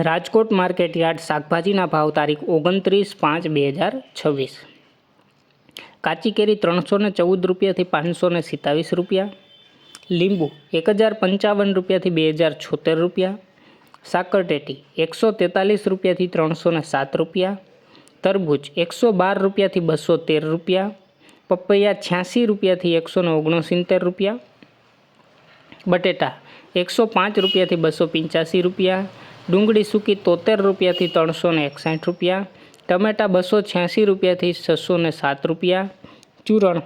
Rajkot market yard શાકભાજીના ભાવ તારીખ 29/5/2026। કાચી કેરી 314 રૂપિયાથી 527 રૂપિયા, લીંબુ 1055 રૂપિયાથી 2076 રૂપિયા, સાકરટેટી 143 રૂપિયાથી 307 રૂપિયા, તરબૂચ 112 રૂપિયાથી 213 રૂપિયા, પપૈયા 86 રૂપિયાથી 169 રૂપિયા, બટેટા 105 રૂપિયાથી 285 રૂપિયા, ડુંગળી સૂકી 73 રૂપિયાથી 361 રૂપિયા, ટમેટા 286 રૂપિયાથી 607 રૂપિયા, ચૂરણ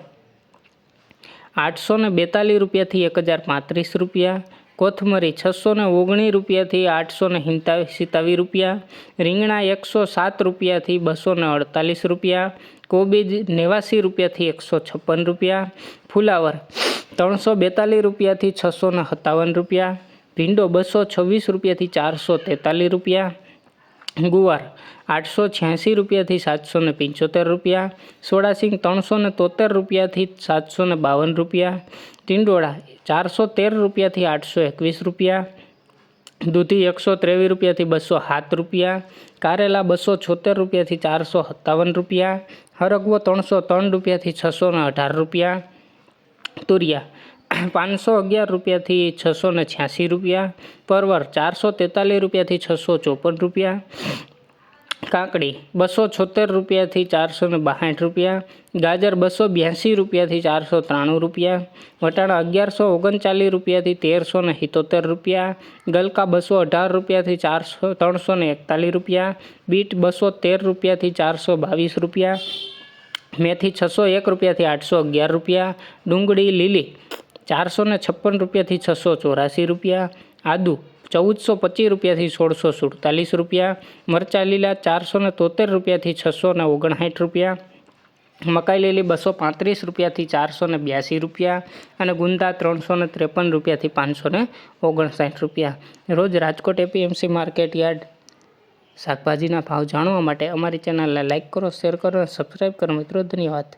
842 રૂપિયાથી 1035 રૂપિયા, કોથમરી 619 રૂપિયાથી 887 રૂપિયા, રીંગણા 107 રૂપિયાથી 248 રૂપિયા, કોબીજ 89 રૂપિયાથી 156 રૂપિયા, ફુલાવર 342 રૂપિયાથી 657 રૂપિયા, ભીંડો 226 રૂપિયાથી 443 રૂપિયા, ગુવાર 886 રૂપિયાથી 775 રૂપિયા, સોડાસિંગ 373 રૂપિયાથી 752 રૂપિયા, ટીંડોળા 413 રૂપિયાથી 821 રૂપિયા, દૂધી 123 રૂપિયાથી 207 રૂપિયા, કારેલા 276 રૂપિયાથી 457 રૂપિયા, હરગવો 303 રૂપિયાથી 618 રૂપિયા, તુરિયા 511 રૂપિયાથી 686 રૂપિયા, પરવર 443 રૂપિયાથી 654 રૂપિયા, કાકડી 276 રૂપિયાથી 462 રૂપિયા, ગાજર 282 રૂપિયાથી 493 રૂપિયા, વટાણા 1139 રૂપિયાથી 1377 રૂપિયા, ગલકા 218 રૂપિયાથી 341 રૂપિયા, બીટ 213 રૂપિયાથી 422 રૂપિયા, મેથી 601 રૂપિયાથી 811 રૂપિયા, ડુંગળી લીલી 456 રૂપિયાથી 684 રૂપિયા, આદુ 1425 રૂપિયાથી 1647 રૂપિયા, મરચાં લીલા 473 રૂપિયાથી 659 રૂપિયા, મકાઈ લીલી 235 રૂપિયાથી 482 રૂપિયા અને ગુંદા 353 રૂપિયાથી 559 રૂપિયા। રોજ રાજકોટ એપીએમસી માર્કેટ યાર્ડ શાકભાજીના ભાવ જાણવા માટે અમારી ચેનલને લાઇક કરો, શેર કરો અને સબસ્ક્રાઈબ કરો મિત્રો। ધન્યવાદ।